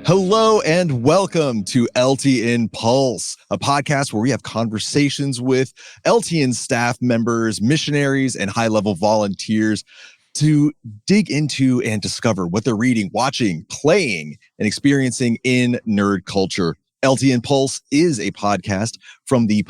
Hello and welcome to LTN Pulse, a podcast where we have conversations with LTN staff members, missionaries, and high-level volunteers to dig into and discover what they're reading, watching, playing, and experiencing in nerd culture. LTN Pulse is a podcast from the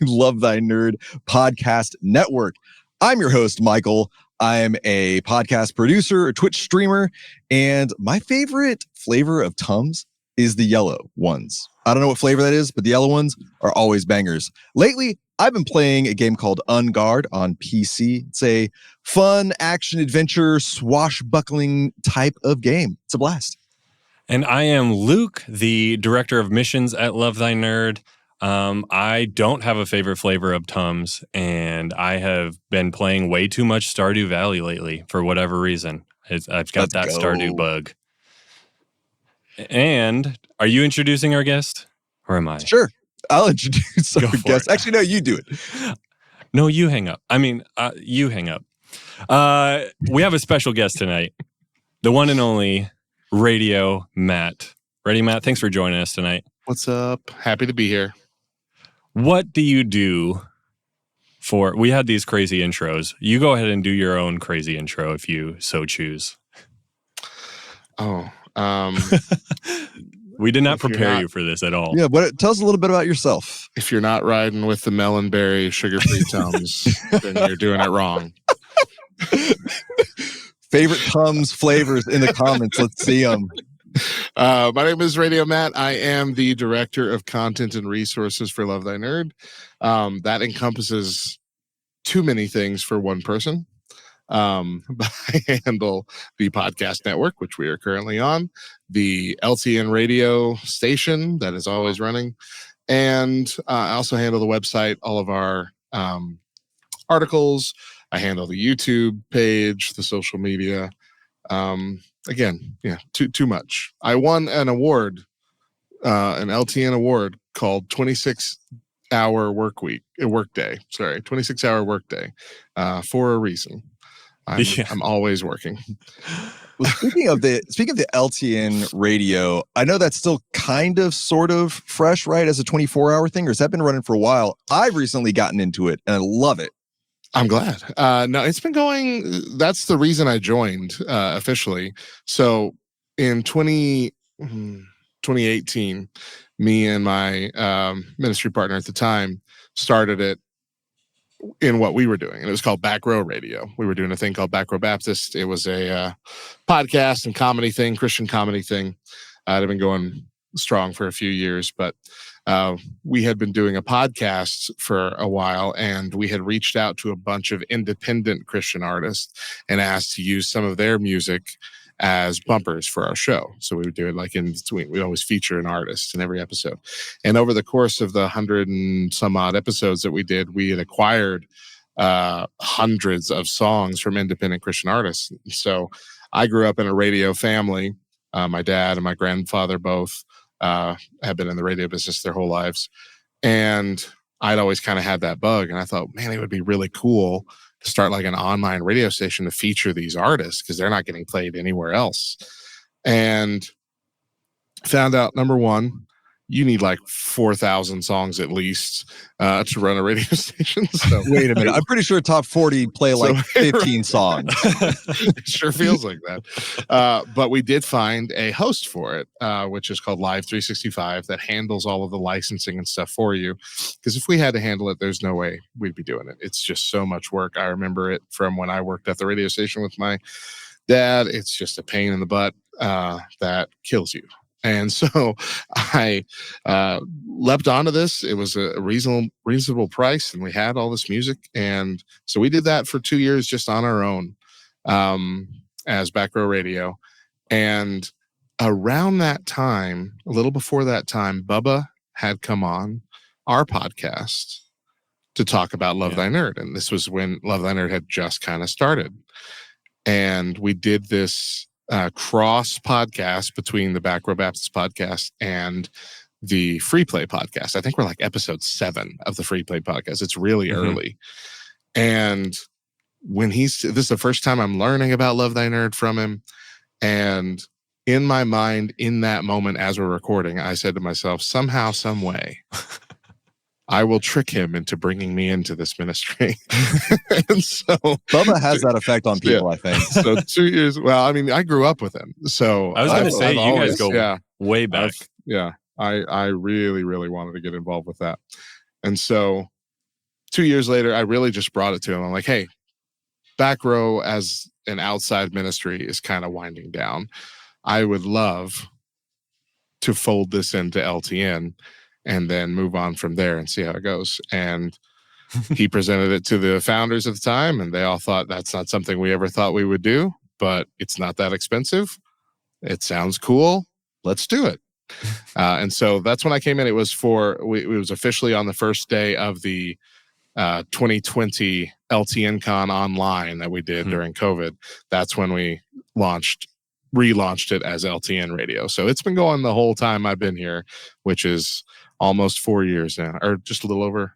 Love Thy Nerd podcast network. I'm your host, Michael. I'm a podcast producer, a Twitch streamer, and my favorite flavor of TUMS is the yellow ones. I don't know what flavor that is, but the yellow ones are always bangers. Lately, I've been playing a game called Unguard on PC. It's a fun action-adventure, swashbuckling type of game. It's a blast. And I am Luke, the director of missions at Love Thy Nerd. I don't have a favorite flavor of TUMS, and I have been playing way too much Stardew Valley lately for whatever reason. I've got that Stardew bug. And are you introducing our guest, or am I? Sure, I'll introduce our guest. Actually, no, you do it. No, you hang up. You hang up. We have a special guest tonight, the one and only Radio Matt. Ready, Matt? Thanks for joining us tonight. What's up? Happy to be here. What do you do for... We had these crazy intros. You go ahead and do your own crazy intro if you so choose. We did not prepare you for this at all. Yeah, but tell us a little bit about yourself. If you're not riding with the melon berry sugar-free TUMS, then you're doing it wrong. Favorite TUMS flavors in the comments. Let's see them. My name is Radio Matt. I am the director of content and resources for Love Thy Nerd. That encompasses too many things for one person. But I handle the podcast network, which we are currently on, the LTN radio station that is always running, and I also handle the website, all of our articles. I handle the YouTube page, the social media. Again, yeah, too much. I won an award, an LTN award called 26-hour workday. Sorry, 26-hour workday, for a reason. I'm always working. Well, speaking of the LTN radio, I know that's still kind of sort of fresh, right, as a 24-hour thing, or has that been running for a while? I've recently gotten into it and I love it. I'm glad. No, it's been going. That's the reason I joined officially. So in 2018, me and my ministry partner at the time started it in what we were doing. And it was called Back Row Radio. We were doing a thing called Back Row Baptist. It was a podcast and comedy thing, Christian comedy thing. It had been going strong for a few years, but we had been doing a podcast for a while, and we had reached out to a bunch of independent Christian artists and asked to use some of their music as bumpers for our show. So we would do it like in between. We always feature an artist in every episode. And over the course of the 100 and some odd episodes that we did, we had acquired hundreds of songs from independent Christian artists. So I grew up in a radio family. My dad and my grandfather both have been in the radio business their whole lives. And I'd always kind of had that bug. And I thought, man, it would be really cool to start like an online radio station to feature these artists because they're not getting played anywhere else. And found out, number one, you need like 4,000 songs at least to run a radio station. So wait a minute. I'm pretty sure Top 40 play like 15 songs. It sure feels like that. But we did find a host for it, which is called Live 365, that handles all of the licensing and stuff for you. Because if we had to handle it, there's no way we'd be doing it. It's just so much work. I remember it from when I worked at the radio station with my dad. It's just a pain in the butt that kills you. And so I leapt onto this. It was a reasonable price, and we had all this music. And so we did that for 2 years just on our own as Back Row Radio. And around that time, a little before that time, Bubba had come on our podcast to talk about Love Thy Nerd. And this was when Love Thy Nerd had just kind of started. And we did this cross podcast between the Back Row Baptist podcast and the Free Play podcast. I think we're like episode 7 of the Free Play podcast. It's really early. And when this is the first time I'm learning about Love Thy Nerd from him. And in my mind, in that moment as we're recording, I said to myself, somehow, some way, I will trick him into bringing me into this ministry. And so Bubba has that effect on people, I think. So 2 years. Well, I mean, I grew up with him. So I was going to say, you guys go yeah, way back. I really, really wanted to get involved with that. And so 2 years later, I really just brought it to him. I'm like, hey, Back Row as an outside ministry is kind of winding down. I would love to fold this into LTN and then move on from there and see how it goes. And he presented it to the founders at the time, and they all thought that's not something we ever thought we would do, but it's not that expensive. It sounds cool. Let's do it. And so that's when I came in. It was it was officially on the first day of the 2020 LTN Con online that we did during COVID. That's when we relaunched it as LTN Radio. So it's been going the whole time I've been here, which is almost 4 years now, or just a little over.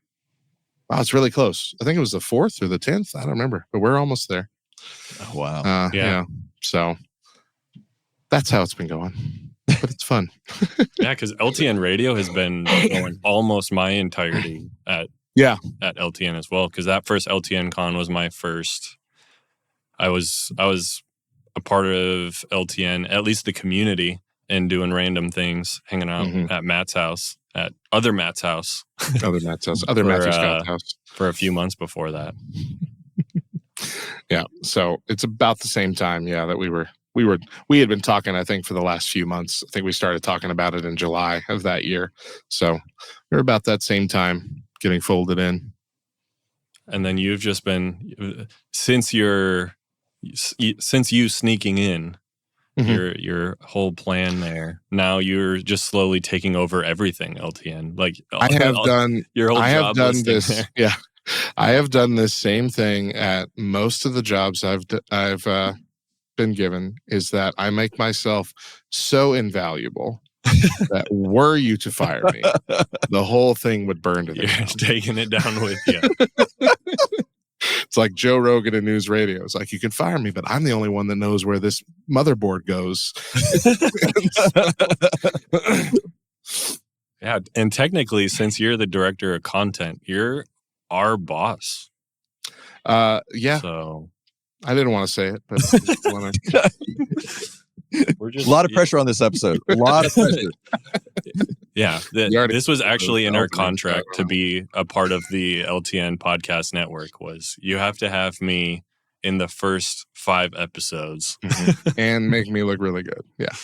Wow, it's really close. I think it was the 4th or the 10th. I don't remember, but we're almost there. Oh, wow. Yeah. So that's how it's been going, but it's fun. Yeah, because LTN Radio has been going almost my entirety at LTN as well. Because that first LTN Con was my first. I was a part of LTN, at least the community, and doing random things, hanging out at Matt's house, at other Matt's house, other Matthew Scott's house for a few months before that. Yeah, so it's about the same time, that we had been talking, I think, for the last few months. I think we started talking about it in July of that year. So we're about that same time getting folded in. And then you've just been, since you sneaking in, your whole plan there. Now you're just slowly taking over everything LTN. Like I have done this. There. Yeah, I have done this same thing at most of the jobs I've been given. Is that I make myself so invaluable that were you to fire me, the whole thing would burn to the ground. You're taking it down with you. It's like Joe Rogan in news radio. It's like, you can fire me, but I'm the only one that knows where this motherboard goes. Yeah, and technically, since you're the director of content, you're our boss. Yeah. So I didn't want to say it, but a lot of pressure on this episode. A lot of pressure. Yeah, this was actually in our contract to be a part of the LTN podcast network. Was you have to have me in the first 5 episodes and make me look really good. Yeah,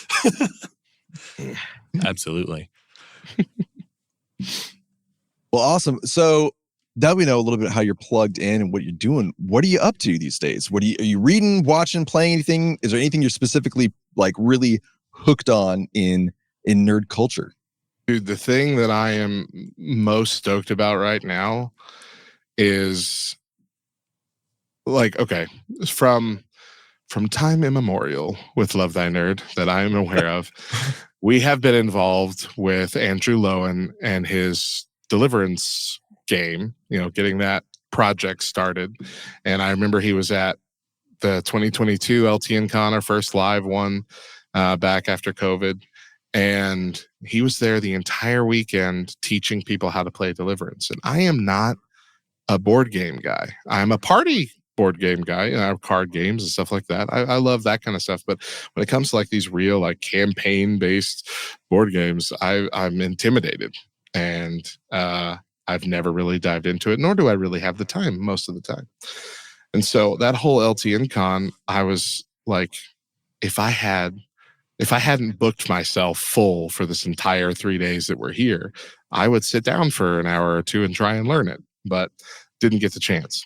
absolutely. Well, awesome. So now we know a little bit how you're plugged in and what you're doing. What are you up to these days? Are you reading, watching, playing anything? Is there anything you're specifically like really hooked on in nerd culture? Dude, the thing that I am most stoked about right now is like, okay, from time immemorial with Love Thy Nerd that I am aware of, we have been involved with Andrew Lowen and his Deliverance game, getting that project started. And I remember he was at the 2022 LTN Con, our first live one back after COVID. And he was there the entire weekend teaching people how to play Deliverance. And I am not a board game guy. I'm a party board game guy, card games and stuff like that. I love that kind of stuff. But when it comes to like these real like campaign-based board games, I'm intimidated. And I've never really dived into it, nor do I really have the time most of the time. And so that whole LTN Con, I was like, if I hadn't booked myself full for this entire 3 days that we're here, I would sit down for an hour or two and try and learn it, but didn't get the chance.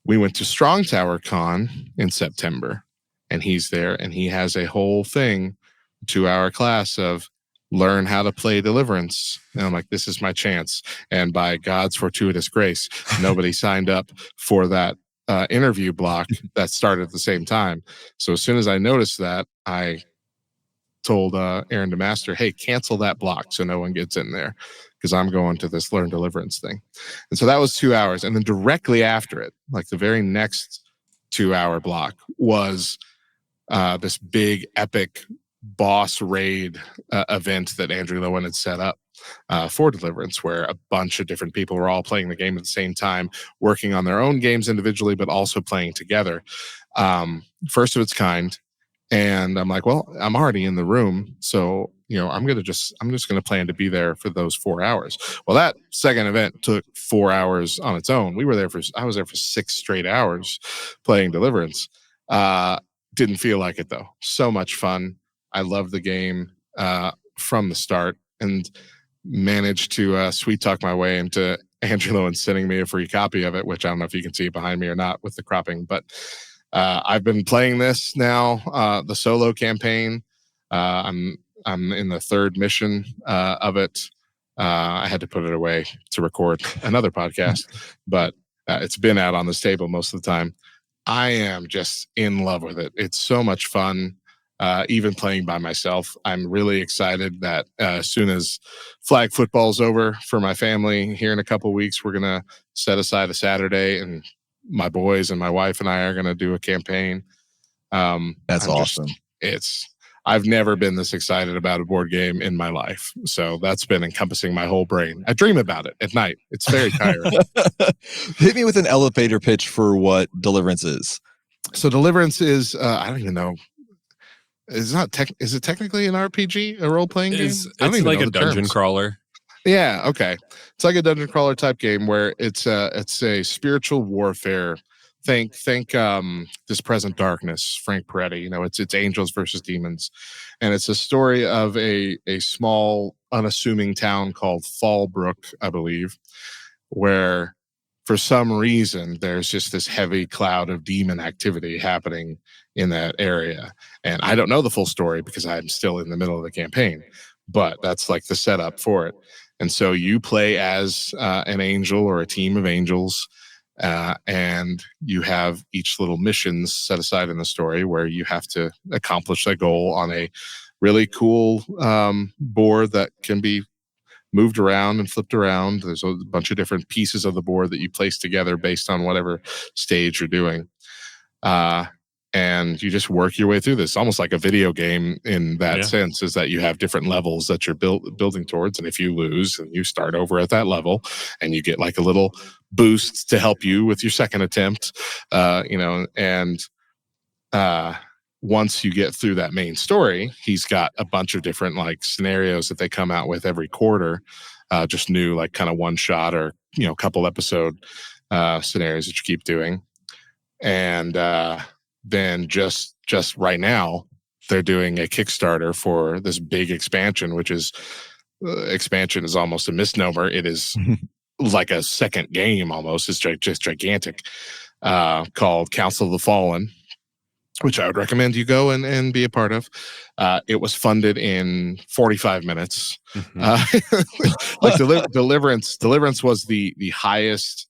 We went to Strong Tower Con in September, and he's there, and he has a whole thing, 2-hour class of learn how to play Deliverance. And I'm like, this is my chance. And by God's fortuitous grace, nobody signed up for that interview block that started at the same time. So as soon as I noticed that, I told Aaron DeMaster, hey, cancel that block so no one gets in there because I'm going to this Learn Deliverance thing. And so that was 2 hours. And then directly after it, like the very next 2-hour block was this big epic boss raid event that Andrew Lowen had set up for Deliverance, where a bunch of different people were all playing the game at the same time, working on their own games individually, but also playing together. First of its kind. And I'm like, well, I'm already in the room, so I'm just gonna plan to be there for those 4 hours. Well, that second event took 4 hours on its own. I was there for 6 straight hours playing Deliverance. Didn't feel like it though. So much fun. I loved the game from the start, and managed to sweet talk my way into Angelo and sending me a free copy of it, which I don't know if you can see behind me or not with the cropping, but I've been playing this now, the solo campaign. I'm in the 3rd mission of it. I had to put it away to record another podcast, but it's been out on this table most of the time. I am just in love with it. It's so much fun. Even playing by myself, I'm really excited that as soon as flag football is over for my family here in a couple of weeks, we're gonna set aside a Saturday, and my boys and my wife and I are gonna do a campaign. That's awesome. I've never been this excited about a board game in my life, so that's been encompassing my whole brain. I dream about it at night. It's very tiring. Hit me with an elevator pitch for what Deliverance is. So Deliverance is I don't even know. Is it technically an RPG, a role-playing game? It's like a dungeon crawler. Yeah, okay. It's like a dungeon crawler type game where it's a spiritual warfare. Think This Present Darkness, Frank Peretti. It's angels versus demons, and it's a story of a small unassuming town called Fallbrook, I believe, where for some reason there's just this heavy cloud of demon activity happening in that area. And I don't know the full story because I'm still in the middle of the campaign, but that's like the setup for it. And so you play as an angel or a team of angels, and you have each little missions set aside in the story where you have to accomplish a goal on a really cool board that can be moved around and flipped around. There's a bunch of different pieces of the board that you place together based on whatever stage you're doing. And you just work your way through this, almost like a video game in that sense, is that you have different levels that you're building towards. And if you lose, and you start over at that level, and you get like a little boost to help you with your second attempt, and once you get through that main story, he's got a bunch of different like scenarios that they come out with every quarter, just new, like kind of one shot or, couple episode scenarios that you keep doing. And then just right now, they're doing a Kickstarter for this big expansion, which is expansion is almost a misnomer. It is like a second game almost. It's just gigantic, called Council of the Fallen, which I would recommend you go and be a part of. It was funded in 45 minutes. Deliverance was the highest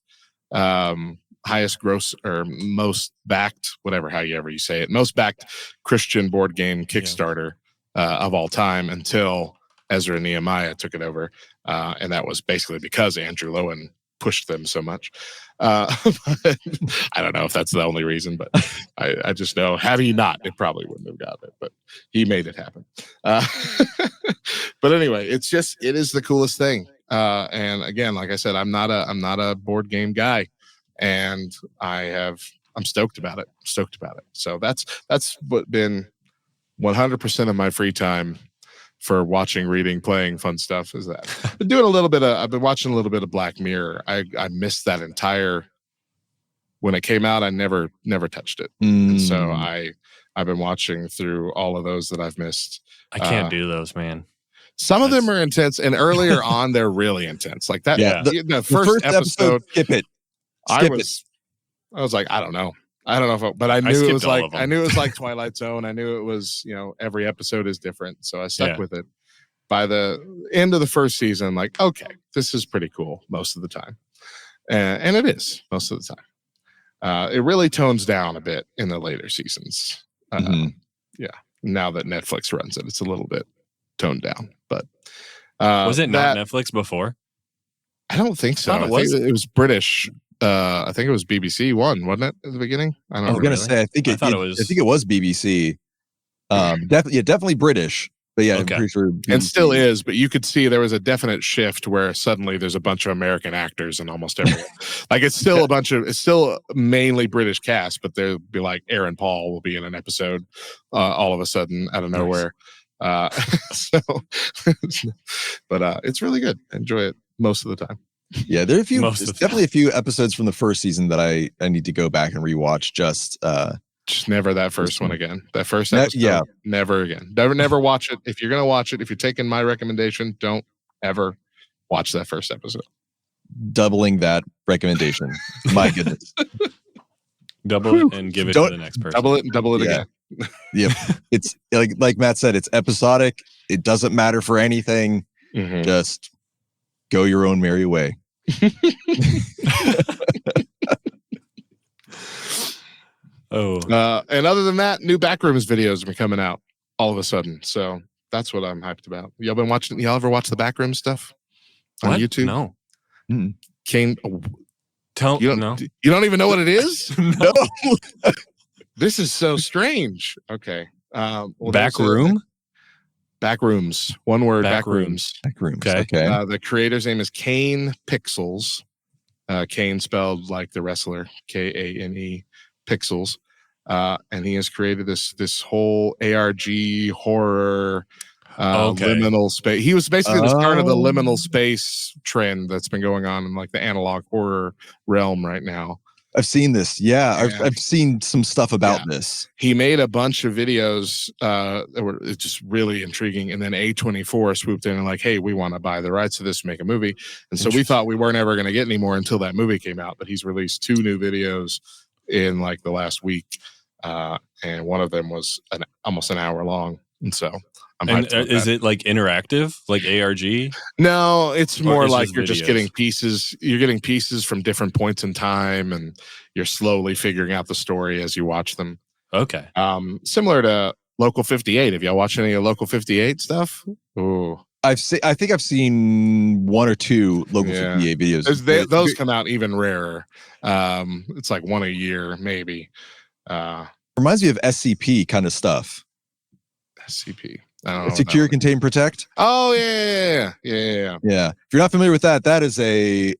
gross or most backed, however you say it, most backed Christian board game Kickstarter of all time until Ezra Nehemiah took it over. And that was basically because Andrew Lowen pushed them so much. I don't know if that's the only reason, but I just know had he not, it probably wouldn't have gotten it, but he made it happen. But anyway, it is the coolest thing. And again, like I said, I'm not a board game guy, and I'm stoked about it. So that's what been 100% of my free time for watching, reading, playing, fun stuff is that. I've been watching a little bit of Black Mirror. I missed that when it came out. I never touched it. And so I've been watching through all of those that I've missed. I can't do those, man. Some of them are intense, and earlier on they're really intense. Like that. Yeah. The first episode, skip it. I was like, I don't know, but I knew it was like Twilight Zone. I knew it was, every episode is different. So I stuck with it. By the end of the first season, like, okay, this is pretty cool most of the time. And it is most of the time. It really tones down a bit in the later seasons. Yeah. Now that Netflix runs it, it's a little bit toned down, but was it not Netflix before? I don't think so. I think it was British. I think it was BBC One, wasn't it, at the beginning? I was gonna say I think it was BBC. Definitely British. But yeah, I'm Okay. pretty sure. And still is, but you could see there was a definite shift where suddenly there's a bunch of American actors in almost every. Like it's still mainly British cast, but there'll be like Aaron Paul will be in an episode all of a sudden out of nowhere. So, but it's really good. I enjoy it most of the time. Yeah, there's definitely a few episodes from the first season that I need to go back and rewatch. Just never that first one again. That first episode, never again. Never watch it. If you're gonna watch it, if you're taking my recommendation, don't ever watch that first episode. Doubling that recommendation. My goodness. Double it and give it to the next person. Double it and double it again. Yep. It's like Matt said, it's episodic. It doesn't matter for anything. Mm-hmm. Just go your own merry way. And other than that, new Backrooms videos have been coming out all of a sudden. So that's what I'm hyped about. Y'all been watching? Y'all ever watch the Backrooms stuff on YouTube? No. Mm-hmm. Kane, you don't even know what it is? No. This is so strange. Okay. Backroom? Backrooms. One word. Backrooms. Backrooms. Okay. The creator's name is Kane Pixels. Kane spelled like the wrestler, Kane Pixels. And he has created this whole ARG horror liminal space. He was basically the start of the liminal space trend that's been going on in like the analog horror realm right now. I've seen this. Yeah. I've seen some stuff about this. He made a bunch of videos that were just really intriguing. And then A24 swooped in and like, hey, we want to buy the rights to this and make a movie. And so we thought we weren't ever going to get any more until that movie came out. But he's released 2 new videos in like the last week. And one of them was almost an hour long. And so I'm hyped about is that. it like interactive, like ARG? No, it's more like you're videos? just getting pieces. You're getting pieces from different points in time, and you're slowly figuring out the story as you watch them. Okay. Similar to Local 58. Have y'all watched any of Local 58 stuff? Ooh. I think I've seen 1 or 2 Local 58 videos. Those come out even rarer. It's like 1 a year, maybe. Reminds me of SCP kind of stuff. SCP. I don't know. Secure, Contain, Protect. Oh yeah. If you're not familiar with that, that is a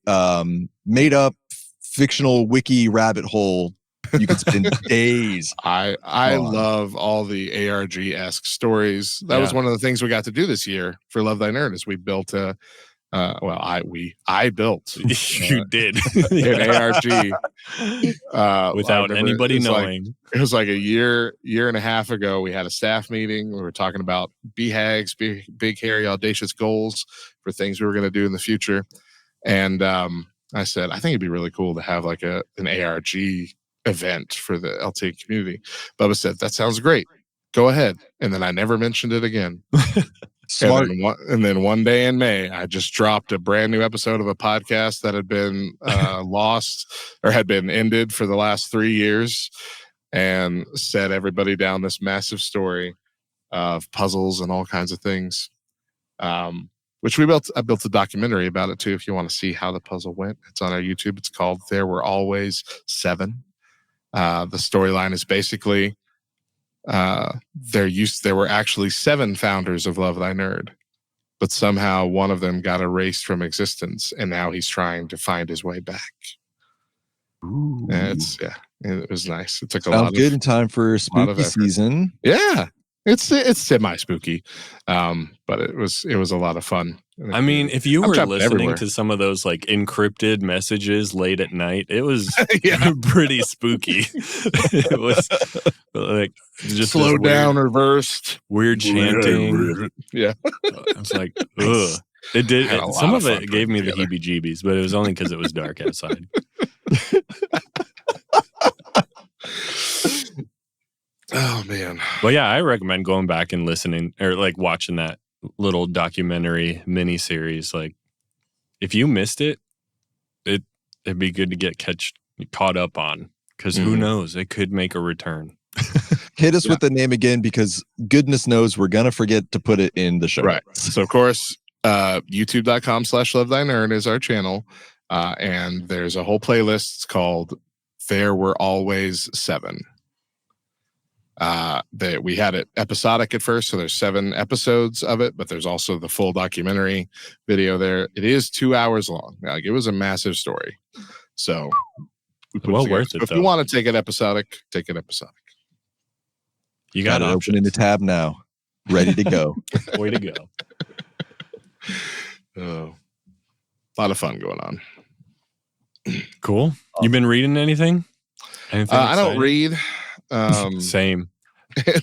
made up fictional wiki rabbit hole you could spend days. I love all the ARG-esque stories. That was one of the things we got to do this year for Love Thy Nerd is we built a I built you did an ARG without anybody knowing. It was like a year and a half ago. We had a staff meeting. We were talking about BHAGs, big hairy audacious goals for things we were going to do in the future. And I said, I think it'd be really cool to have like an ARG event for the LTN community. Bubba said, that sounds great. Go ahead. And then I never mentioned it again. Smart. And then one day in May, I just dropped a brand new episode of a podcast that had been lost or had been ended for the last 3 years and set everybody down this massive story of puzzles and all kinds of things, which I built a documentary about it too. If you want to see how the puzzle went, it's on our YouTube. It's called There Were Always 7. The storyline is basically there were actually 7 founders of Love Thy Nerd, but somehow one of them got erased from existence, and now he's trying to find his way back. Ooh. It was nice. It took Sounds good in time for spooky season. Yeah, it's semi spooky, but it was a lot of fun. I mean, if you were listening to some of those like encrypted messages late at night, it was pretty spooky. It was like just slowed down, reversed, weird chanting. Yeah, I was like, ugh. It did. Some of it gave me the heebie-jeebies, but it was only because it was dark outside. Oh man! But yeah, I recommend going back and listening or like watching that little documentary mini series. Like, if you missed it, it'd be good to get caught up on because who knows, it could make a return. Hit us with the name again because goodness knows we're gonna forget to put it in the show. Right. So of course, youtube.com/LoveThyNerd is our channel, and there's a whole playlist called There Were Always 7. That we had it episodic at first, so there's 7 episodes of it, but there's also the full documentary video there. It is 2 hours long. Like, it was a massive story. So we put it Well together. worth it, So if though. you want to take it episodic, take it episodic. You got it options. open in the tab now, ready to go. Way to go. Oh, a lot of fun going on. Cool. You been reading anything? I don't read. Same.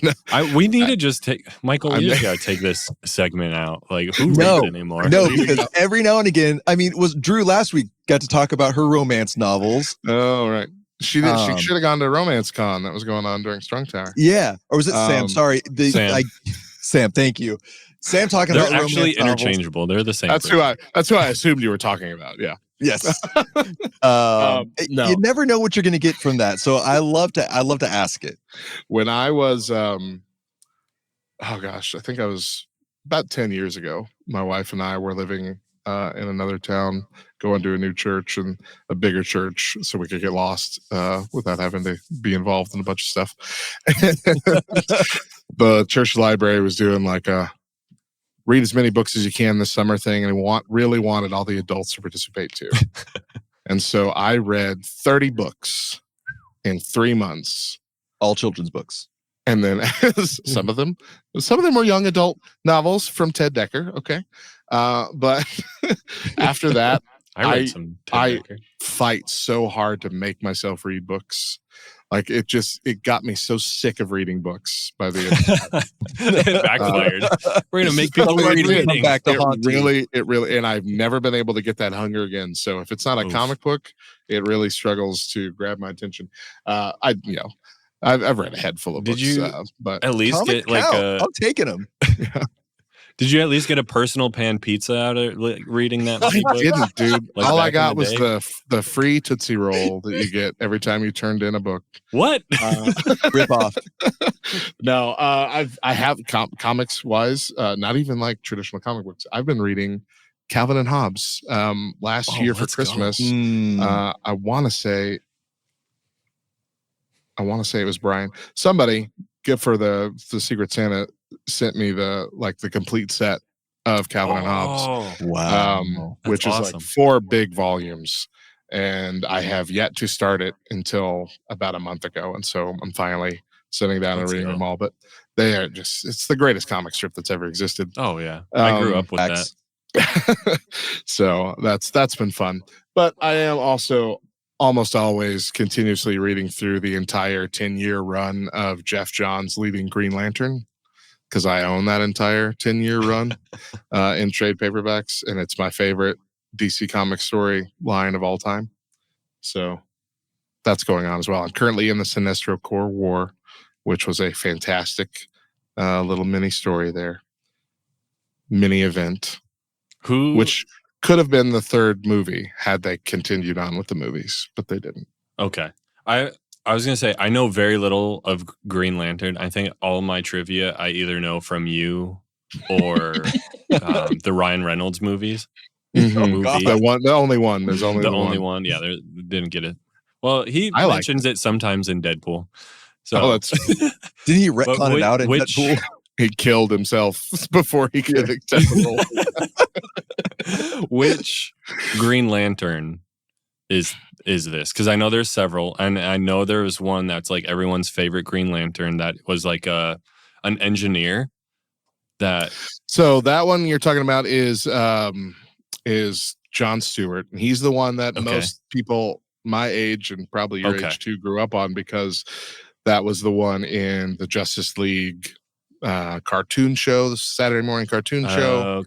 No, We need to just take Michael. We just gotta take this segment out. Like, who No. reads anymore? No, because every now and again, I mean, was Drew last week got to talk about her romance novels. oh, right. She should have gone to Romance Con that was going on during Strong Tower. Yeah. Or was it Sam? Sorry. Sam. Sam, thank you. Sam talking They're about actually romance novels. interchangeable. They're the same. That's who I assumed you were talking about. Yeah. Yes. No. You never know what you're going to get from that. So I love to ask it. When I was oh gosh, I think I was about 10 years ago. My wife and I were living in another town, going to a new church and a bigger church so we could get lost without having to be involved in a bunch of stuff. The church library was doing like a read as many books as you can this summer thing, and really wanted all the adults to participate too. And so I read 30 books in 3 months. All children's books. And then some of them were young adult novels from Ted Dekker. Okay. But after that, I read some. I fight so hard to make myself read books. Like, it got me so sick of reading books by the end. It backfired. We're gonna make people read reading. Back to haunt you. It really, and I've never been able to get that hunger again. So if it's not a comic book, it really struggles to grab my attention. I've read a head full of books. Did you but at least get like I'm taking them. yeah. Did you at least get a personal pan pizza out of reading that? I didn't, dude. Like all I back got in the was day? the free Tootsie Roll that you get every time you turned in a book. What? Rip off. No, I have comics wise, not even like traditional comic books. I've been reading Calvin and Hobbes last year for let's go. Christmas. I want to say it was Brian. Somebody for the Secret Santa sent me the complete set of Calvin and Hobbes. Wow. Which is awesome. like 4 big volumes. And I have yet to start it until about a month ago. And so I'm finally sitting down and reading them all. But they are it's the greatest comic strip that's ever existed. Oh yeah. I grew up with that. So that's been fun. But I am also almost always continuously reading through the entire 10-year run of Jeff Johns leading Green Lantern, because I own that entire 10-year run in trade paperbacks, and it's my favorite DC Comics story line of all time. So that's going on as well. I'm currently in the Sinestro Corps War, which was a fantastic little mini story there. Mini event. Which could have been the 3rd movie had they continued on with the movies, but they didn't. Okay. I was going to say, I know very little of Green Lantern. I think all my trivia I either know from you or the Ryan Reynolds movies. The only one. There's only the the only one. one. Yeah, didn't get it. Well, he I mentions it sometimes in Deadpool. So that's Didn't he retcon it out in Deadpool? He killed himself before he could accept the role. Which Green Lantern is this? Because I know there's several, and I know there was one that's like everyone's favorite Green Lantern that was like an engineer. So that one you're talking about is John Stewart, and he's the one that most people my age and probably your age too grew up on, because that was the one in the Justice League cartoon show, the Saturday morning cartoon show.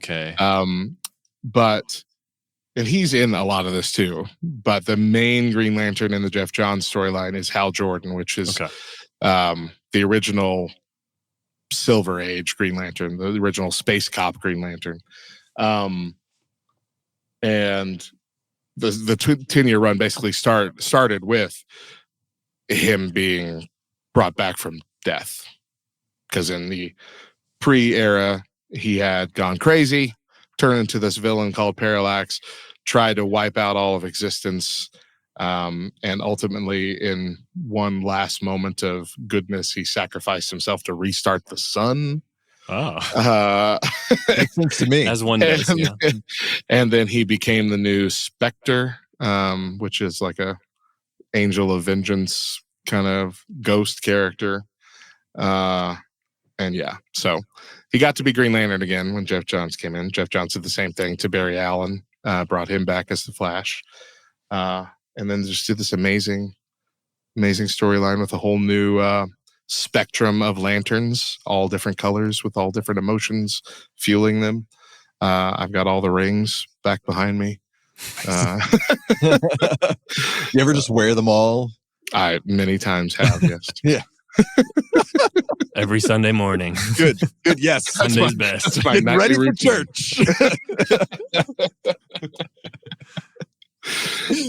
And he's in a lot of this too. But the main Green Lantern in the Jeff Johns storyline is Hal Jordan, which is the original Silver Age Green Lantern, the original space cop Green Lantern. And the 10-year run basically started with him being brought back from death. Because in the pre-era, he had gone crazy, turned into this villain called Parallax, tried to wipe out all of existence, And ultimately, in one last moment of goodness, he sacrificed himself to restart the sun. Oh, Makes sense to me. as one does. Yeah. And then he became the new Spectre, which is like a angel of vengeance kind of ghost character. And yeah, so he got to be Green Lantern again when Jeff Johns came in. Jeff Johns did the same thing to Barry Allen, brought him back as the Flash. And then just did this amazing storyline with a whole new spectrum of lanterns, all different colors with all different emotions fueling them. I've got all the rings back behind me. You ever just wear them all? I many times have, yes. Yeah. Every Sunday morning. Good. Yes. Sunday's best. That's my Getting nightly ready for routine. church.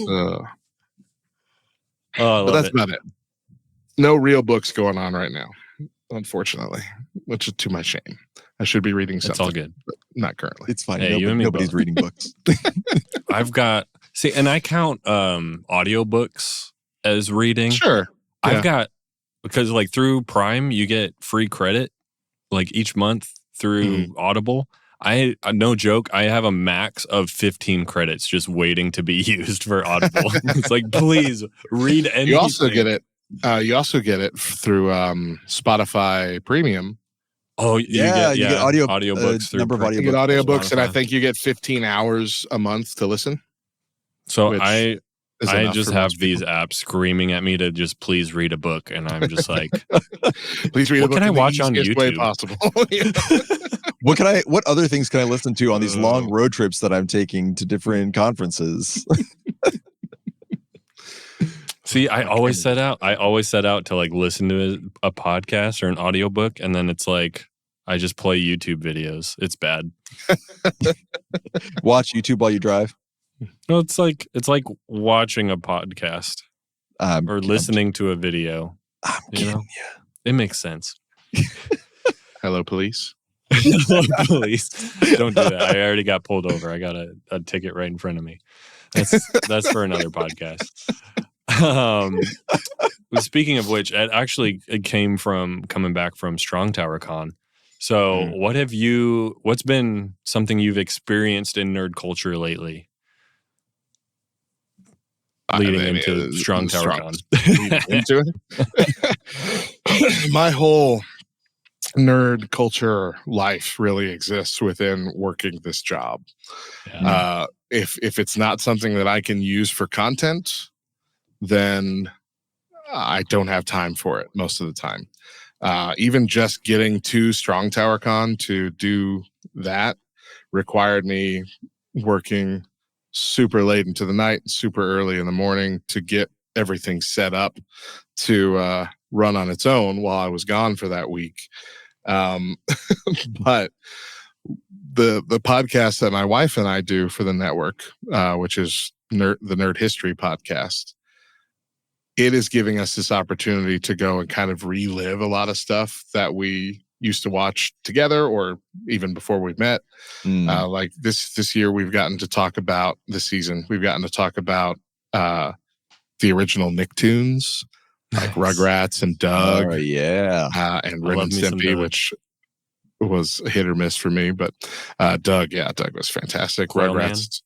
Oh, I But love that's it. about it. No real books going on right now, unfortunately, which is to my shame. I should be reading something. It's all good. But not currently. It's fine. Hey, you and me Nobody's both. reading books. I've got and I count audiobooks as reading. Sure. Yeah. I've got, because like through Prime you get free credit like each month through Audible. No joke, I have a max of 15 credits just waiting to be used for Audible. It's like, please read anything. You also get it. You also get it through Spotify Premium. Oh, you get audiobooks through number of Prime. You get audiobooks, and I Spotify. think you get 15 hours a month to listen. So which I is I enough just for have most these people. apps screaming at me to just please read a book, and I'm just like, Please read What a book can I in the watch on easiest way YouTube? possible. What other things can I listen to on these long road trips that I'm taking to different conferences? see, I always set out to like listen to a podcast or an audiobook, and then it's like I just play YouTube videos. It's bad. Watch YouTube while you drive. No, it's like watching a podcast or listening to a video. I'm You kidding know? It makes sense. Hello, police. Please don't do that. I already got pulled over. I got a ticket right in front of me. That's for another podcast. Speaking of which, it came from coming back from Strong Tower Con. So what's been something you've experienced in nerd culture lately? Leading into Strong Tower Con. Leading into it. My whole nerd culture life really exists within working this job. Yeah. If it's not something that I can use for content, then I don't have time for it most of the time. Even just getting to Strong Tower Con to do that required me working super late into the night, super early in the morning to get everything set up to run on its own while I was gone for that week. But the podcast that my wife and I do for the network, which is the Nerd History Podcast, it is giving us this opportunity to go and kind of relive a lot of stuff that we used to watch together, or even before we met. Like this year, we've gotten to talk about this season. We've gotten to talk about the original Nicktoons, like Rugrats and Doug. Oh, yeah. And Ren and Stimpy, which was a hit or miss for me. But Doug was fantastic. Quail Rugrats.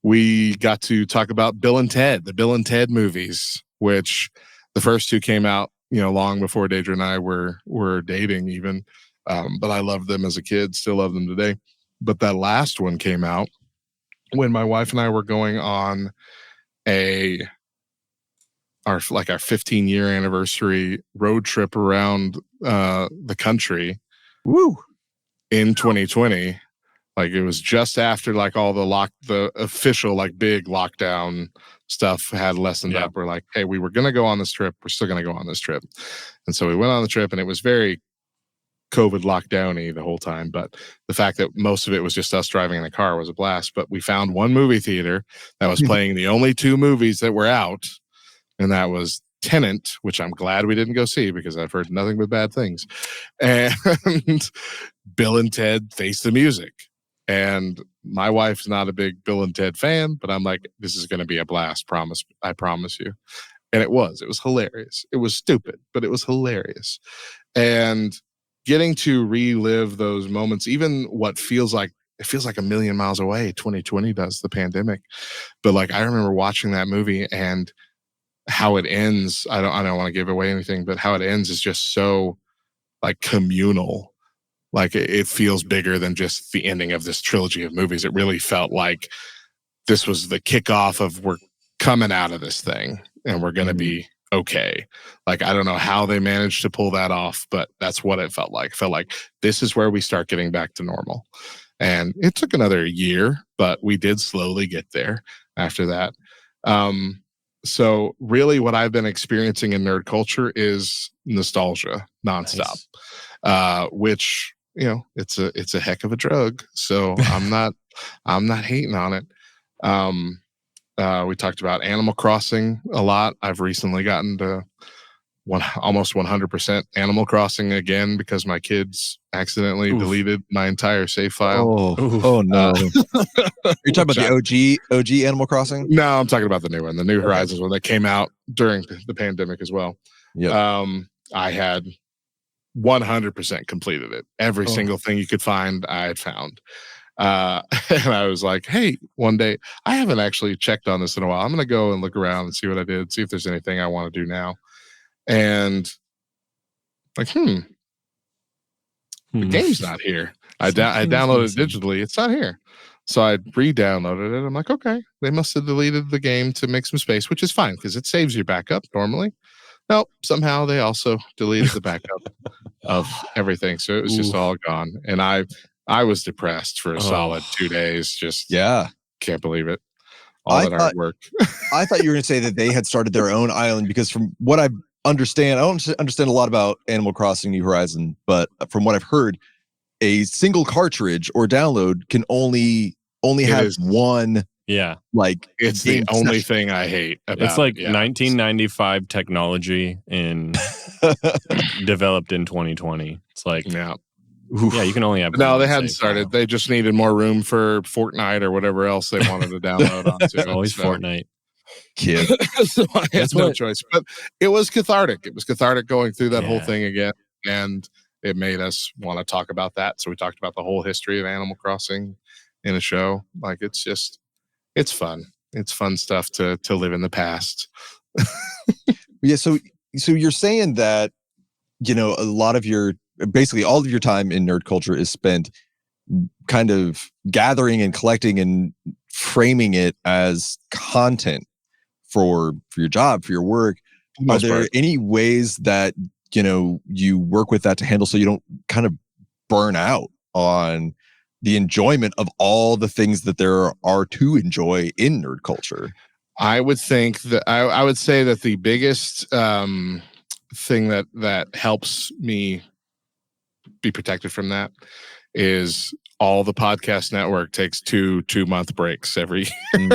We got to talk about Bill and Ted, the Bill and Ted movies, which the first two came out, long before Deidre and I were dating even. But I loved them as a kid, still love them today. But that last one came out when my wife and I were going on our 15-year anniversary road trip around the country. Woo! In 2020. Like, it was just after all the official big lockdown stuff had lessened up. We're like, hey, we were going to go on this trip. We're still going to go on this trip. And so we went on the trip, and it was very COVID lockdowny the whole time. But the fact that most of it was just us driving in the car was a blast. But we found one movie theater that was playing the only two movies that were out. And that was Tenet, which I'm glad we didn't go see because I've heard nothing but bad things. And Bill and Ted Face the Music. And my wife's not a big Bill and Ted fan, but I'm like, this is going to be a blast. I promise you. And it was hilarious. It was stupid, but it was hilarious. And getting to relive those moments, even what feels like a million miles away, 2020 does, the pandemic. But like, I remember watching that movie and how it ends. I don't want to give away anything, but how it ends is just so like communal. Like it feels bigger than just the ending of this trilogy of movies. It really felt like this was the kickoff of we're coming out of this thing and we're going to be okay. Like, I don't know how they managed to pull that off, but that's what it felt like. It felt like this is where we start getting back to normal. And it took another year, but we did slowly get there after that. So really what I've been experiencing in nerd culture is nostalgia nonstop, which, you know, it's a heck of a drug. So I'm not hating on it. We talked about Animal Crossing a lot. I've recently gotten to almost 100% Animal Crossing again because my kids accidentally deleted my entire save file. Oh no! You're talking about the OG Animal Crossing? No, I'm talking about the new one, the New Horizons one that came out during the pandemic as well. Yeah, I had 100% completed it. Every single thing you could find, I had found. And I was like, hey, one day, I haven't actually checked on this in a while. I'm going to go and look around and see what I did, see if there's anything I want to do now. And like, the game's not here. I downloaded it digitally. It's not here. So I re-downloaded it. I'm like, okay, they must have deleted the game to make some space, which is fine because it saves your backup normally. Nope, somehow they also deleted the backup of everything. So it was just all gone. And I was depressed for a solid 2 days. Just can't believe it. All that hard work. I thought you were going to say that they had started their own island because from what I understand, I don't understand a lot about Animal Crossing New Horizon, but from what I've heard, a single cartridge or download can only have one. Yeah, like it's the only thing I hate about it. It's like 1995 technology in developed in 2020. It's like you can only have. No, they hadn't started. They just needed more room for Fortnite or whatever else they wanted to download onto. It's always Fortnite. Kid. So I had no choice. But it was cathartic. It was cathartic going through that whole thing again. And it made us want to talk about that. So we talked about the whole history of Animal Crossing in a show. Like it's fun. It's fun stuff to live in the past. Yeah. So you're saying that, you know, basically all of your time in nerd culture is spent kind of gathering and collecting and framing it as content for your job, for your work. Are there any ways that, you know, you work with that to handle so you don't kind of burn out on the enjoyment of all the things that there are to enjoy in nerd culture? I would think that I would say that the biggest thing that helps me be protected from that is all the podcast network takes 2-month breaks every year.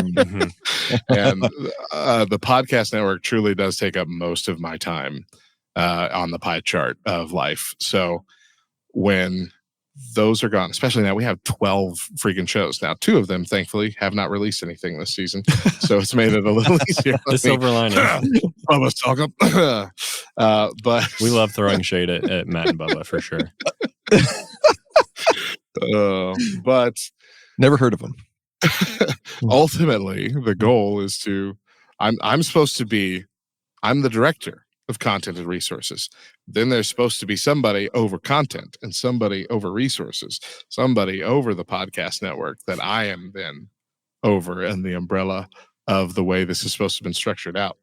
And the podcast network truly does take up most of my time on the pie chart of life. So when those are gone, especially now, we have 12 freaking shows now. 2 of them, thankfully, have not released anything this season, so it's made it a little easier. The silver lining. Bubba's talking. But we love throwing shade at Matt and Bubba for sure. But never heard of them. Ultimately, the goal is to. I'm supposed to be. I'm the director of content and resources. Then there's supposed to be somebody over content and somebody over resources, somebody over the podcast network that I am then over in the umbrella of the way this is supposed to have been structured out.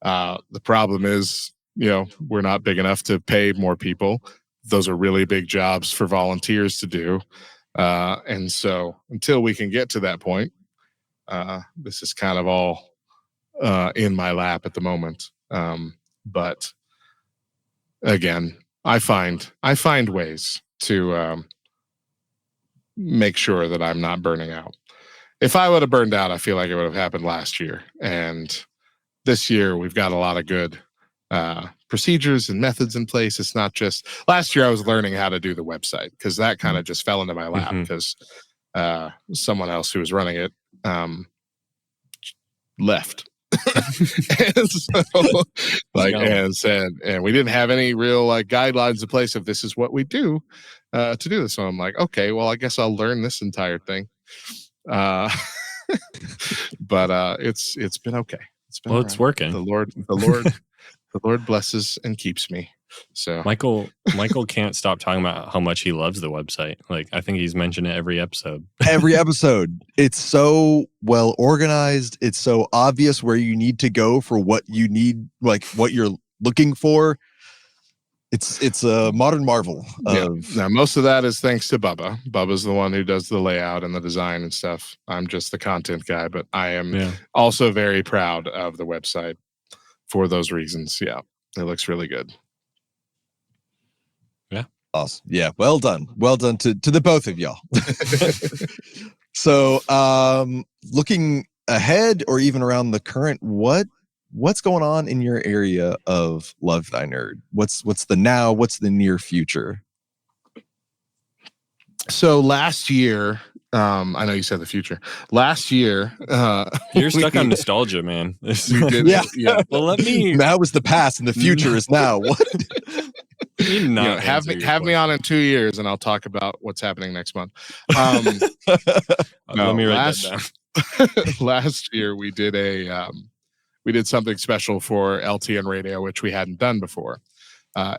The problem is, you know, we're not big enough to pay more people. Those are really big jobs for volunteers to do. And so until we can get to that point, this is kind of all in my lap at the moment. But again, I find ways to make sure that I'm not burning out. If I would have burned out, I feel like it would have happened last year. And this year, we've got a lot of good procedures and methods in place. It's not just last year I was learning how to do the website because that kind of just fell into my lap because someone else who was running it left. And so, and said, and we didn't have any real guidelines in place of this is what we do to do this. So I'm like, okay, well, I guess I'll learn this entire thing. But it's been okay. It's been it's working. The Lord blesses and keeps me. So Michael can't stop talking about how much he loves the website. I think he's mentioned it every episode. Every episode. It's so well organized. It's so obvious where you need to go for what you need, what you're looking for. It's a modern marvel. Now, most of that is thanks to Bubba. Bubba's the one who does the layout and the design and stuff. I'm just the content guy, but I am also very proud of the website for those reasons. Yeah, it looks really good. Yeah. Awesome. Yeah. Well done. Well done to the both of y'all. So, looking ahead or even around the current, what's going on in your area of Love Thy Nerd? What's the now? What's the near future? So last year, I know you said the future. Last year, you're stuck on nostalgia, man. We did, yeah. Well, let me. Now is the past, and the future is now. What? Have me on in 2 years, and I'll talk about what's happening next month. Let me write that down. Last year, we did something special for LTN Radio, which we hadn't done before.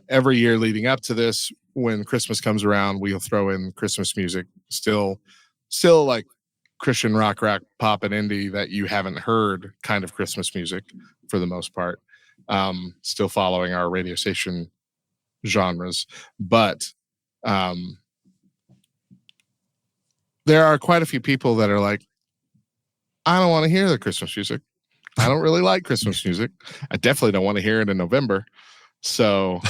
Every year leading up to this, when Christmas comes around, we'll throw in Christmas music, still like Christian rock, pop, and indie that you haven't heard kind of Christmas music for the most part. Still following our radio station genres, but there are quite a few people that are like, I don't want to hear the Christmas music. I don't really like Christmas music. I definitely don't want to hear it in November. So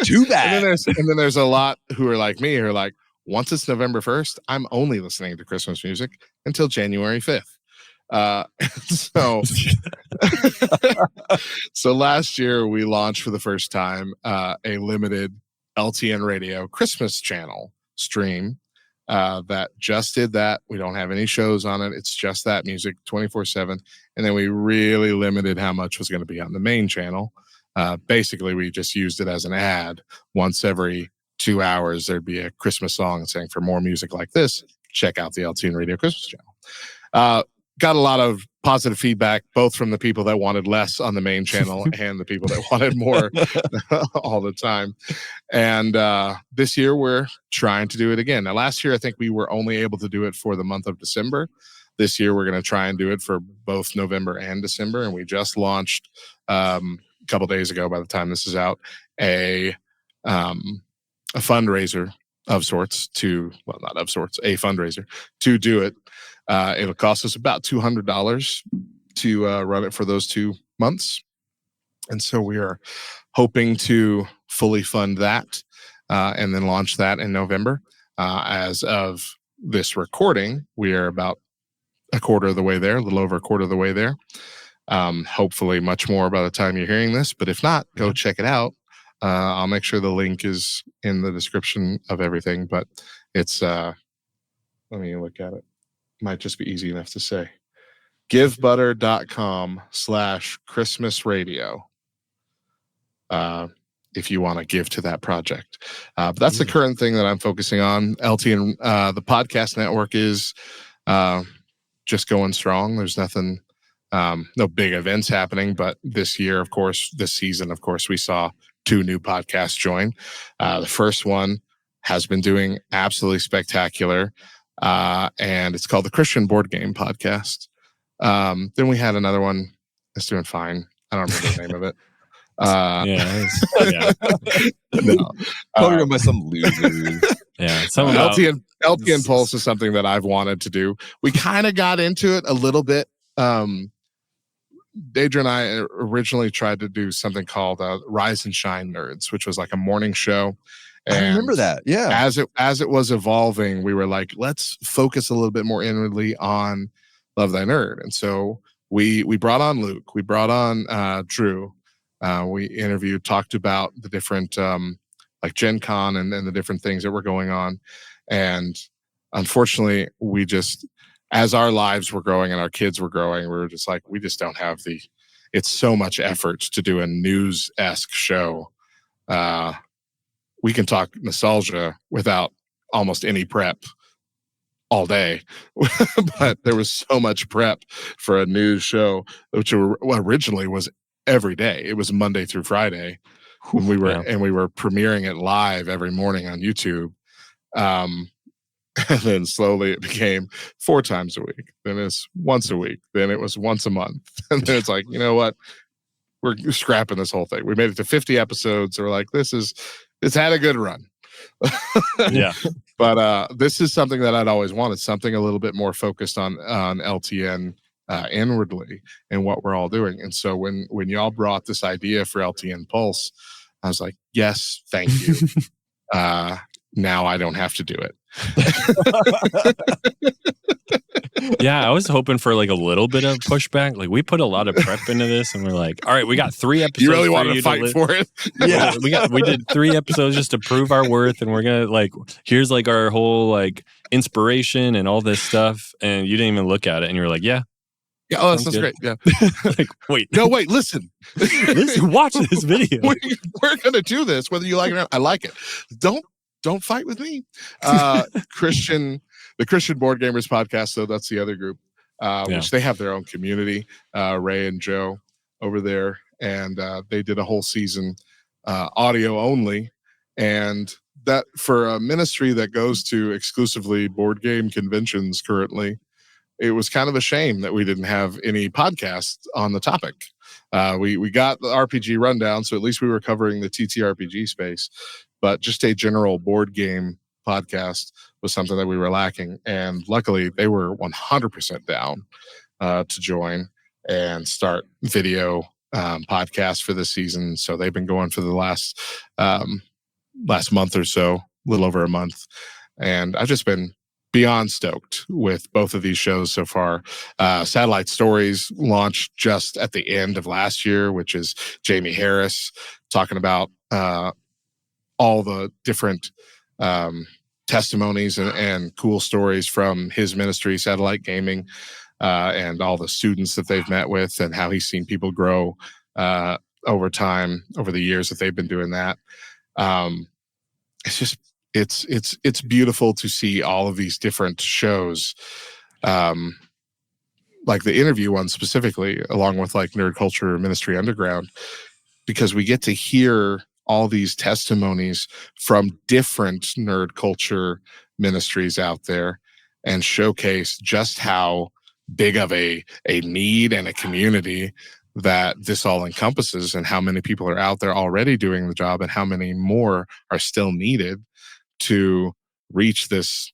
too bad. And then there's a lot who are like me, who are like, once it's November 1st, I'm only listening to Christmas music until January 5th. So last year we launched for the first time a limited LTN Radio Christmas channel stream that just did that. We don't have any shows on it. It's just that music 24/7. And then we really limited how much was going to be on the main channel. Basically, we just used it as an ad. Once every 2 hours, there'd be a Christmas song saying, for more music like this, check out the LTN Radio Christmas channel. Got a lot of positive feedback, both from the people that wanted less on the main channel and the people that wanted more all the time. And this year, we're trying to do it again. Now, last year, I think we were only able to do it for the month of December. This year, we're going to try and do it for both November and December. And we just launched a couple days ago, by the time this is out, a fundraiser of sorts a fundraiser to do it. It'll cost us about $200 to run it for those 2 months. And so we are hoping to fully fund that and then launch that in November. As of this recording, we are about a quarter of the way there, a little over a quarter of the way there. Hopefully much more by the time you're hearing this, but if not, go check it out. I'll make sure the link is in the description of everything, but it's, let me look at it. Might just be easy enough to say. givebutter.com/Christmas radio. If you want to give to that project. But that's the current thing that I'm focusing on. LTN, the podcast network is just going strong. There's nothing, no big events happening, but this season, of course, we saw 2 new podcasts join. The first one has been doing absolutely spectacular, and it's called the Christian Board Game Podcast. Then we had another one that's doing fine. I don't remember the name of it. Probably by some losers. Yeah, LTN Pulse is something that I've wanted to do. We kind of got into it a little bit. Deidre and I originally tried to do something called Rise and Shine Nerds, which was like a morning show. And I remember that. Yeah. As it was evolving, we were like, let's focus a little bit more inwardly on Love Thy Nerd. And so we brought on Luke, we brought on Drew. We interviewed, talked about the different like Gen Con and the different things that were going on. And unfortunately, we just, as our lives were growing and our kids were growing, we were just like, we just don't have it's so much effort to do a news-esque show. We can talk nostalgia without almost any prep all day, but there was so much prep for a news show, which originally was every day. It was Monday through Friday when we were premiering it live every morning on YouTube. And then slowly it became 4 times a week. Then it's once a week. Then it was once a month. And then it's like, you know what? We're scrapping this whole thing. We made it to 50 episodes. So we're like, it's had a good run. Yeah. But this is something that I'd always wanted, something a little bit more focused on LTN inwardly and what we're all doing. And so when y'all brought this idea for LTN Pulse, I was like, yes, thank you. Now I don't have to do it. Yeah, I was hoping for like a little bit of pushback. Like we put a lot of prep into this, and we're like, all right, we got 3 episodes. You really wanted to fight for it? Yeah, we did 3 episodes just to prove our worth, and we're gonna like, here's like our whole like inspiration and all this stuff, and you didn't even look at it, and you were like, yeah, oh, that sounds great. Yeah. Like, wait, listen, watch this video. We're gonna do this whether you like it or not. I like it. Don't fight with me. The Christian Board Gamers podcast, though, that's the other group, which they have their own community, Ray and Joe over there. And they did a whole season audio only. And that for a ministry that goes to exclusively board game conventions currently, it was kind of a shame that we didn't have any podcasts on the topic. We got the RPG rundown, so at least we were covering the TTRPG space. But just a general board game podcast was something that we were lacking. And luckily, they were 100% down to join and start video podcasts for this season. So they've been going for the last month or so, a little over a month. And I've just been beyond stoked with both of these shows so far. Satellite Stories launched just at the end of last year, which is Jamie Harris talking about all the different testimonies and cool stories from his ministry, Satellite Gaming, and all the students that they've met with and how he's seen people grow over time, over the years that they've been doing that. It's just, it's beautiful to see all of these different shows, like the interview one specifically, along with like Nerd Culture Ministry Underground, because we get to hear all these testimonies from different nerd culture ministries out there and showcase just how big of a need and a community that this all encompasses, and how many people are out there already doing the job and how many more are still needed to reach this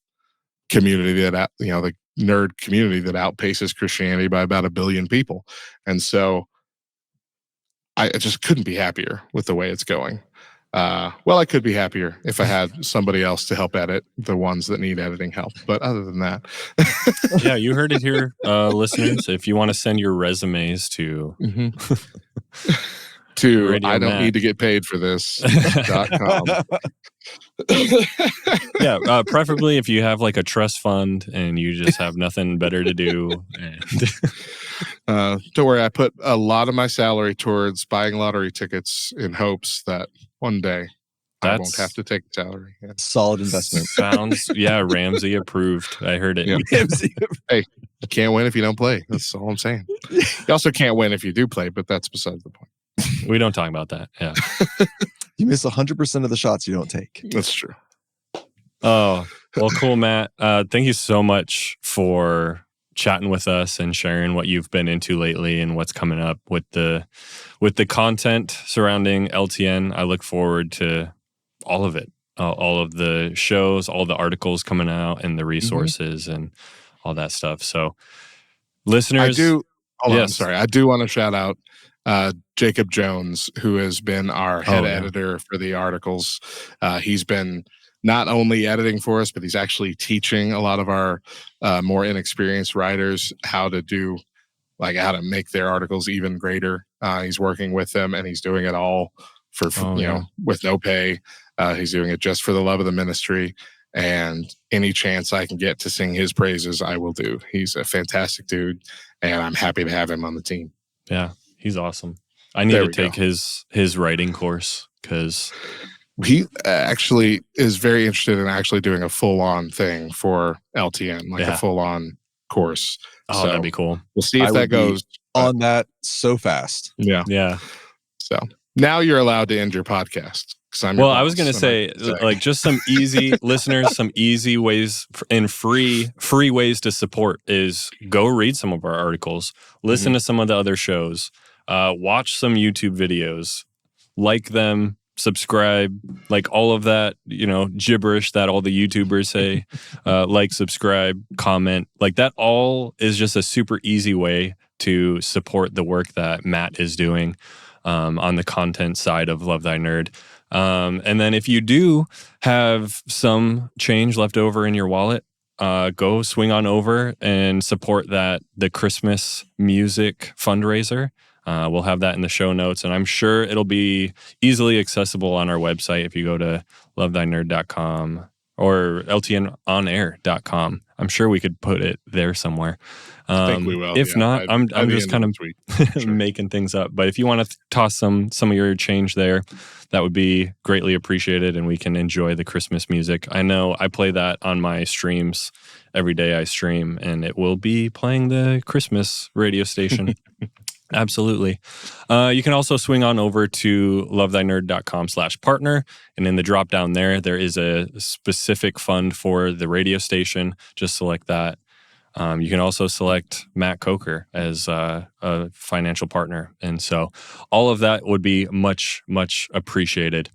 community that, the nerd community that outpaces Christianity by about 1 billion people. And so I just couldn't be happier with the way it's going. Well, I could be happier if I had somebody else to help edit the ones that need editing help. But other than that, yeah, you heard it here, listeners. If you want to send your resumes to I don't need to get paid for this.com. Yeah, preferably if you have like a trust fund and you just have nothing better to do. Don't worry, I put a lot of my salary towards buying lottery tickets in hopes that one day I won't have to take the salary. Yeah. Solid investment. Sounds, Ramsey approved. I heard it. Yeah. Hey, you can't win if you don't play. That's all I'm saying. You also can't win if you do play, but that's besides the point. We don't talk about that. Yeah. You miss 100% of the shots you don't take. That's true. Oh, well, cool, Matt. Thank you so much for chatting with us and sharing what you've been into lately and what's coming up with the content surrounding LTN. I look forward to all of it, all of the shows, all the articles coming out, and the resources and all that stuff. So, listeners, I do want to shout out Jacob Jones, who has been our head editor for the articles. He's been not only editing for us, but he's actually teaching a lot of our more inexperienced writers how to make their articles even greater. He's working with them, and he's doing it all for with no pay. He's doing it just for the love of the ministry. and any chance I can get to sing his praises, I will do. He's a fantastic dude, and I'm happy to have him on the team. Yeah, he's awesome. I need to take his writing course because he actually is very interested in actually doing a full-on thing for LTN, like a full-on course. Oh, that'd be cool. We'll see if that goes on that so fast. Yeah. So now you're allowed to end your podcast. Well, I was going to say, like, just some easy listeners, some easy ways and free ways to support is go read some of our articles, listen to some of the other shows, watch some YouTube videos, like them, subscribe, like all of that, gibberish that all the YouTubers say, like, subscribe, comment, like that all is just a super easy way to support the work that Matt is doing on the content side of Love Thy Nerd. And then if you do have some change left over in your wallet, go swing on over and support the Christmas music fundraiser. We'll have that in the show notes, and I'm sure it'll be easily accessible on our website if you go to lovethynerd.com or ltnonair.com. I'm sure we could put it there somewhere. I think we will. If not, I'm just kind of making things up. But if you want to toss some of your change there, that would be greatly appreciated, and we can enjoy the Christmas music. I know I play that on my streams every day I stream, and it will be playing the Christmas radio station. Absolutely. You can also swing on over to lovethynerd.com/partner. And in the drop down there is a specific fund for the radio station. Just select that. You can also select Matt Coker as a financial partner. And so all of that would be much, much appreciated.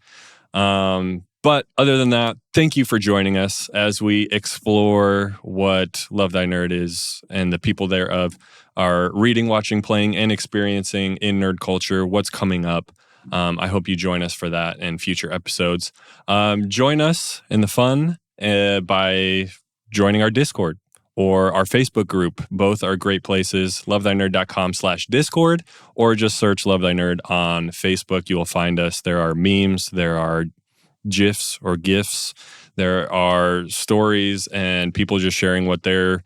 But other than that, thank you for joining us as we explore what Love Thy Nerd is and the people thereof are reading, watching, playing, and experiencing in nerd culture, what's coming up. I hope you join us for that in future episodes. Join us in the fun by joining our Discord or our Facebook group. Both are great places, lovethynerd.com/Discord, or just search Love Thy Nerd on Facebook. You will find us. There are memes, there are GIFs or GIFs. There are stories and people just sharing what they're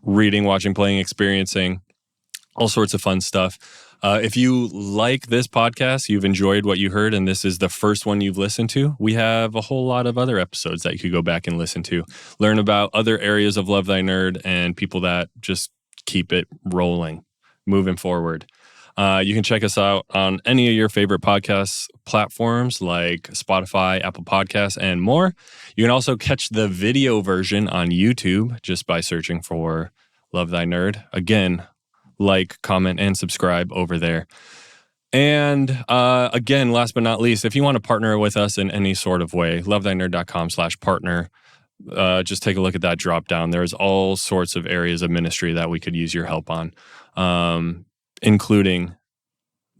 reading, watching, playing, experiencing, all sorts of fun stuff. If you like this podcast, you've enjoyed what you heard, and this is the first one you've listened to, we have a whole lot of other episodes that you could go back and listen to. Learn about other areas of Love Thy Nerd and people that just keep it rolling, moving forward. You can check us out on any of your favorite podcast platforms like Spotify, Apple Podcasts, and more. You can also catch the video version on YouTube just by searching for Love Thy Nerd. Again, like, comment, and subscribe over there. And again, last but not least, if you want to partner with us in any sort of way, lovethynerd.com/partner. Just take a look at that drop down. There's all sorts of areas of ministry that we could use your help on. Including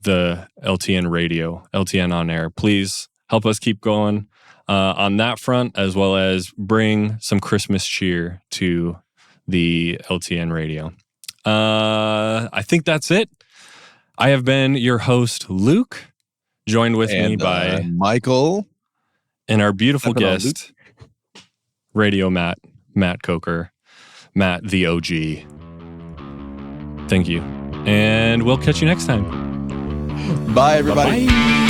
the LTN radio, LTN on air. Please help us keep going on that front, as well as bring some Christmas cheer to the LTN radio. I think that's it. I have been your host, Luke, joined with me by Michael and our beautiful guest, Radio Matt Coker, Matt the OG. Thank you. And we'll catch you next time. Bye, everybody. Bye-bye.